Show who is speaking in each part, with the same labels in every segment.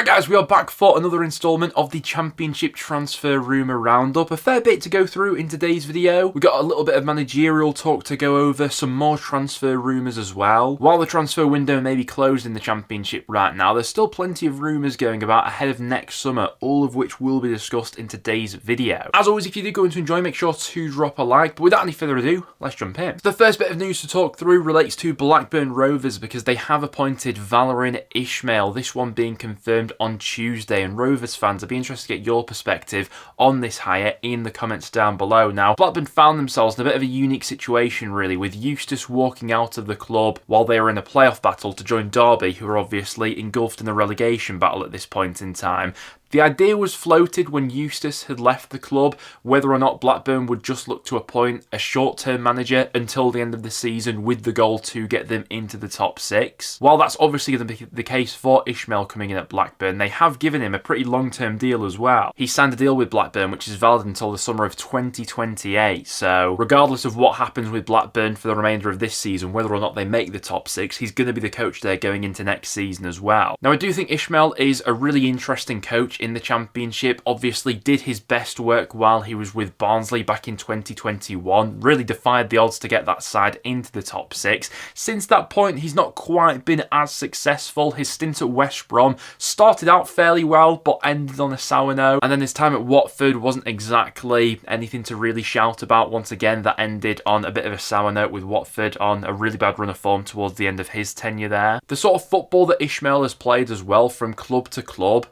Speaker 1: Right guys, we are back for another instalment of the Championship Transfer Rumour Roundup. A fair bit to go through in today's video. We got a little bit of managerial talk to go over, some more transfer rumours as well. While the transfer window may be closed in the Championship right now, there's still plenty of rumours going about ahead of next summer, all of which will be discussed in today's video. As always, if you do go to enjoy, make sure to drop a like. But without any further ado, let's jump in. The first bit of news to talk through relates to Blackburn Rovers because they have appointed Valérien Ismaël, this one being confirmed on Tuesday, and Rovers fans, I'd be interested to get your perspective on this hire in the comments down below. Now, Blackburn found themselves in a bit of a unique situation really, with Eustace walking out of the club while they were in a playoff battle to join Derby, who are obviously engulfed in a relegation battle at this point in time. The idea was floated when Eustace had left the club, whether or not Blackburn would just look to appoint a short-term manager until the end of the season with the goal to get them into the top six. While that's obviously going to be the case for Ismaël coming in at Blackburn, they have given him a pretty long-term deal as well. He signed a deal with Blackburn which is valid until the summer of 2028, so regardless of what happens with Blackburn for the remainder of this season, whether or not they make the top six, he's going to be the coach there going into next season as well. Now, I do think Ismaël is a really interesting coach in the Championship. Obviously did his best work while he was with Barnsley back in 2021, really defied the odds to get that side into the top six. Since that point, he's not quite been as successful. His stint at West Brom started out fairly well, but ended on a sour note, and then his time at Watford wasn't exactly anything to really shout about. Once again, that ended on a bit of a sour note with Watford on a really bad run of form towards the end of his tenure there. The sort of football that Ismaël has played as well, from club to club,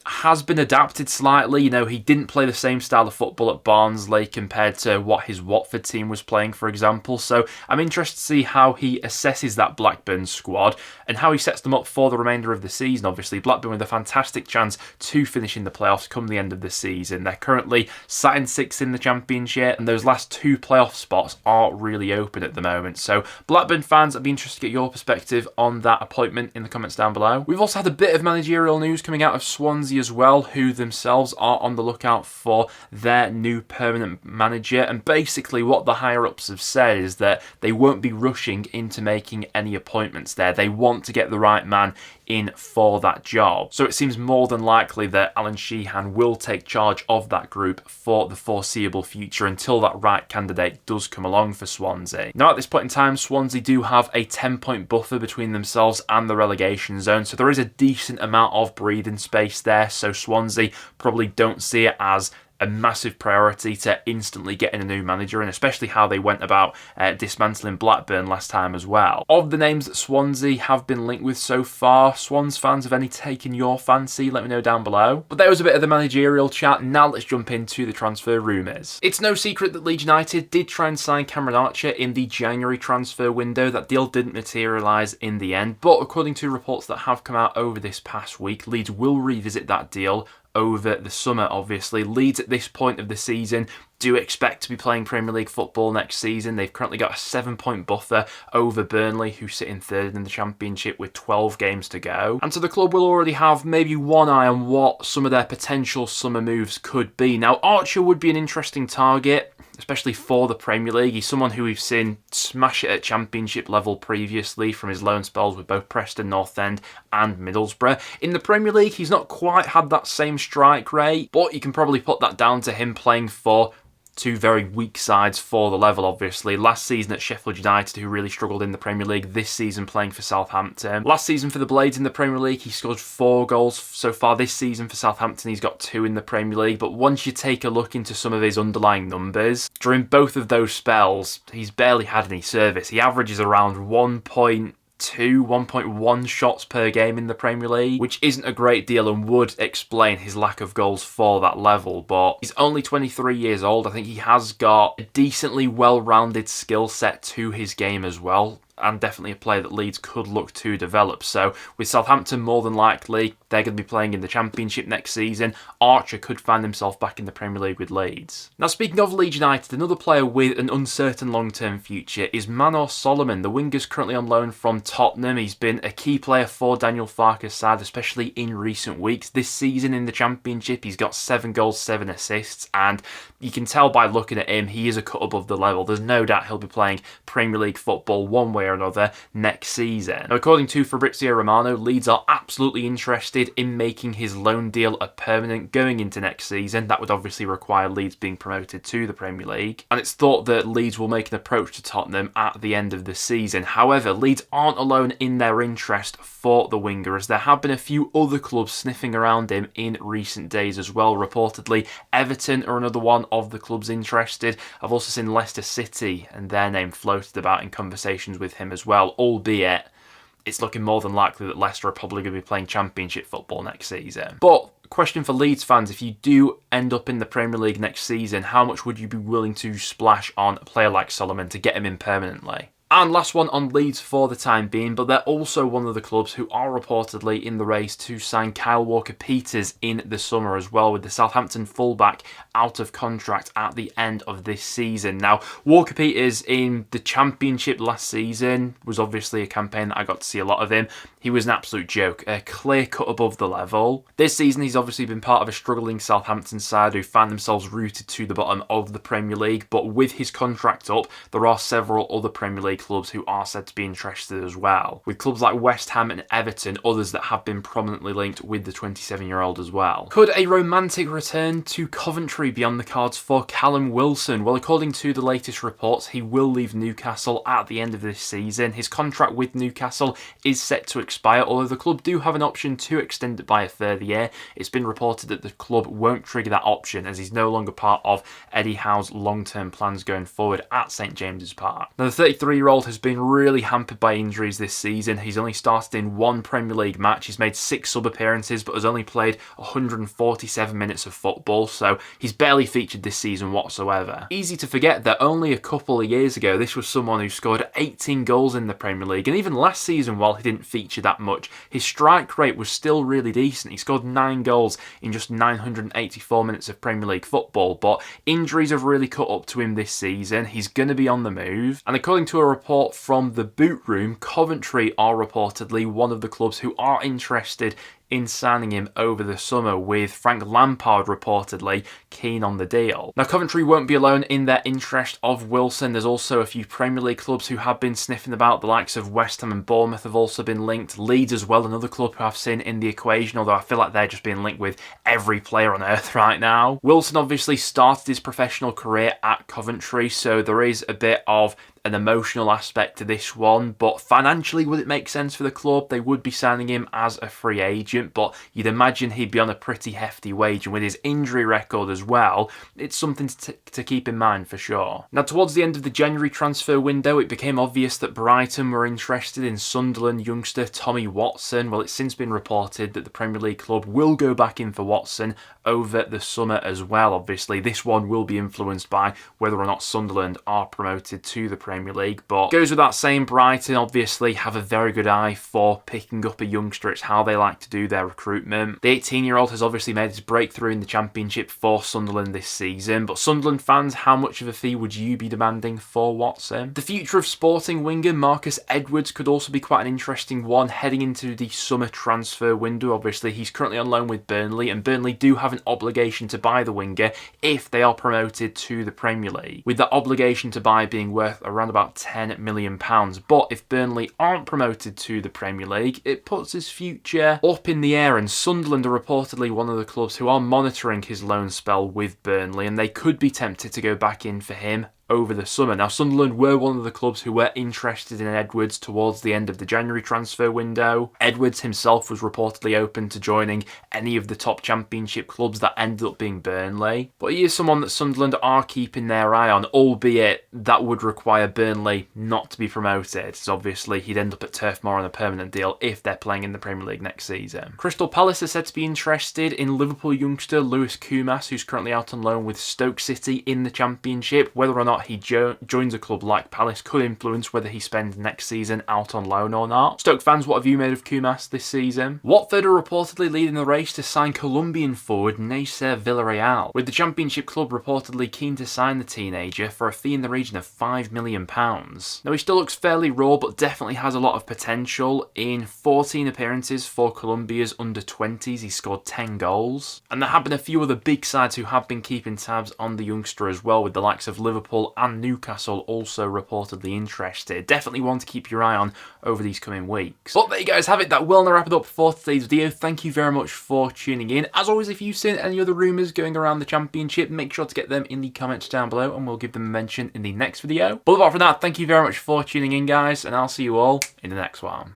Speaker 1: has been adapted slightly. You know, he didn't play the same style of football at Barnsley compared to what his Watford team was playing, for example. So I'm interested to see how he assesses that Blackburn squad and how he sets them up for the remainder of the season. Obviously, Blackburn with a fantastic chance to finish in the playoffs come the end of the season. They're currently sat in sixth in the Championship, and those last two playoff spots are really open at the moment. So Blackburn fans, I'd be interested to get your perspective on that appointment in the comments down below. We've also had a bit of managerial news coming out of Swansea as well, who themselves are on the lookout for their new permanent manager, and basically what the higher-ups have said is that they won't be rushing into making any appointments there. They want to get the right man in for that job. So it seems more than likely that Alan Sheehan will take charge of that group for the foreseeable future until that right candidate does come along for Swansea. Now, at this point in time, Swansea do have a 10-point buffer between themselves and the relegation zone, so there is a decent amount of breathing space there, so Swansea probably don't see it as a massive priority to instantly getting a new manager, and especially how they went about dismantling Blackburn last time as well. Of the names that Swansea have been linked with so far, Swans fans, have any taken your fancy? Let me know down below. But there was a bit of the managerial chat. Now let's jump into the transfer rumours. It's no secret that Leeds United did try and sign Cameron Archer in the January transfer window. That deal didn't materialise in the end, but according to reports that have come out over this past week, Leeds will revisit that deal over the summer. Obviously, Leeds at this point of the season do expect to be playing Premier League football next season. They've currently got a 7-point buffer over Burnley, who sit in third in the Championship with 12 games to go. And so the club will already have maybe one eye on what some of their potential summer moves could be. Now, Archer would be an interesting target, especially for the Premier League. He's someone who we've seen smash it at Championship level previously from his loan spells with both Preston North End and Middlesbrough. In the Premier League, he's not quite had that same strike rate, but you can probably put that down to him playing for two very weak sides for the level, obviously. Last season at Sheffield United, who really struggled in the Premier League. This season playing for Southampton. Last season for the Blades in the Premier League, he scored 4 goals so far. This season for Southampton, he's got 2 in the Premier League. But once you take a look into some of his underlying numbers, during both of those spells, he's barely had any service. He averages around 1.1 shots per game in the Premier League, which isn't a great deal and would explain his lack of goals for that level. But he's only 23 years old. I think he has got a decently well-rounded skill set to his game as well, and definitely a player that Leeds could look to develop. So with Southampton, more than likely, they're going to be playing in the Championship next season. Archer could find himself back in the Premier League with Leeds. Now, speaking of Leeds United, another player with an uncertain long-term future is Manor Solomon. The winger's currently on loan from Tottenham. He's been a key player for Daniel Farke's side, especially in recent weeks. This season in the Championship, he's got 7 goals, 7 assists, and you can tell by looking at him, he is a cut above the level. There's no doubt he'll be playing Premier League football one way way or another next season. Now, according to Fabrizio Romano, Leeds are absolutely interested in making his loan deal a permanent going into next season. That would obviously require Leeds being promoted to the Premier League, and it's thought that Leeds will make an approach to Tottenham at the end of the season. However, Leeds aren't alone in their interest for the winger, as there have been a few other clubs sniffing around him in recent days as well. Reportedly, Everton are another one of the clubs interested. I've also seen Leicester City and their name floated about in conversations with him as well, albeit it's looking more than likely that Leicester are probably going to be playing Championship football next season. But question for Leeds fans, if you do end up in the Premier League next season, how much would you be willing to splash on a player like Solomon to get him in permanently? And last one on Leeds for the time being, but they're also one of the clubs who are reportedly in the race to sign Kyle Walker-Peters in the summer as well, with the Southampton fullback out of contract at the end of this season. Now, Walker-Peters in the Championship last season was obviously a campaign that I got to see a lot of him. He was an absolute joke, a clear cut above the level. This season, he's obviously been part of a struggling Southampton side who found themselves rooted to the bottom of the Premier League, but with his contract up, there are several other Premier League clubs who are said to be interested as well, with clubs like West Ham and Everton, others that have been prominently linked with the 27-year-old as well. Could a romantic return to Coventry be on the cards for Callum Wilson? Well, according to the latest reports, he will leave Newcastle at the end of this season. His contract with Newcastle is set to expire, although the club do have an option to extend it by a further year. It's been reported that the club won't trigger that option as he's no longer part of Eddie Howe's long-term plans going forward at St James's Park. Now, the 33-year-old has been really hampered by injuries this season. He's only started in one Premier League match. He's made 6 sub appearances but has only played 147 minutes of football, so he's barely featured this season whatsoever. Easy to forget that only a couple of years ago this was someone who scored 18 goals in the Premier League, and even last season, while he didn't feature that much, his strike rate was still really decent. He scored 9 goals in just 984 minutes of Premier League football, but injuries have really caught up to him this season. He's going to be on the move, and according to a report from the Boot Room, Coventry are reportedly one of the clubs who are interested in signing him over the summer, with Frank Lampard reportedly keen on the deal. Now, Coventry won't be alone in their interest of Wilson. There's also a few Premier League clubs who have been sniffing about. The likes of West Ham and Bournemouth have also been linked. Leeds as well, another club who I've seen in the equation, although I feel like they're just being linked with every player on earth right now. Wilson obviously started his professional career at Coventry, so there is a bit of an emotional aspect to this one, but financially, would it make sense for the club? They would be signing him as a free agent, but you'd imagine he'd be on a pretty hefty wage, and with his injury record as well, it's something to keep in mind for sure. Now, towards the end of the January transfer window, it became obvious that Brighton were interested in Sunderland youngster Tommy Watson. Well, it's since been reported that the Premier League club will go back in for Watson over the summer as well. Obviously, this one will be influenced by whether or not Sunderland are promoted to the Premier League, but goes without saying, Brighton obviously have a very good eye for picking up a youngster. It's how they like to do their recruitment. The 18-year-old has obviously made his breakthrough in the Championship for Sunderland this season, but Sunderland fans, how much of a fee would you be demanding for Watson? The future of Sporting winger Marcus Edwards could also be quite an interesting one heading into the summer transfer window. Obviously, he's currently on loan with Burnley, and Burnley do have an obligation to buy the winger if they are promoted to the Premier League, with that obligation to buy being worth around about £10 million. But if Burnley aren't promoted to the Premier League, it puts his future up in the air, and Sunderland are reportedly one of the clubs who are monitoring his loan spell with Burnley, and they could be tempted to go back in for him over the summer. Now, Sunderland were one of the clubs who were interested in Edwards towards the end of the January transfer window. Edwards himself was reportedly open to joining any of the top Championship clubs that ended up being Burnley. But he is someone that Sunderland are keeping their eye on, albeit that would require Burnley not to be promoted, so obviously he'd end up at Turf Moor on a permanent deal if they're playing in the Premier League next season. Crystal Palace are said to be interested in Liverpool youngster Lewis Kumas, who's currently out on loan with Stoke City in the Championship. Whether or not he joins a club like Palace could influence whether he spends next season out on loan or not. Stoke fans, what have you made of Kumas this season? Watford are reportedly leading the race to sign Colombian forward Nasser Villarreal, with the Championship club reportedly keen to sign the teenager for a fee in the region of £5 million. Now, he still looks fairly raw, but definitely has a lot of potential. In 14 appearances for Colombia's under-20s, he scored 10 goals. And there have been a few other big sides who have been keeping tabs on the youngster as well, with the likes of Liverpool Arsenal and Newcastle also reportedly interested. Definitely one to keep your eye on over these coming weeks. But there you guys have it. That will now wrap it up for today's video. Thank you very much for tuning in. As always, if you've seen any other rumours going around the Championship, make sure to get them in the comments down below and we'll give them a mention in the next video. But apart from that, thank you very much for tuning in, guys, and I'll see you all in the next one.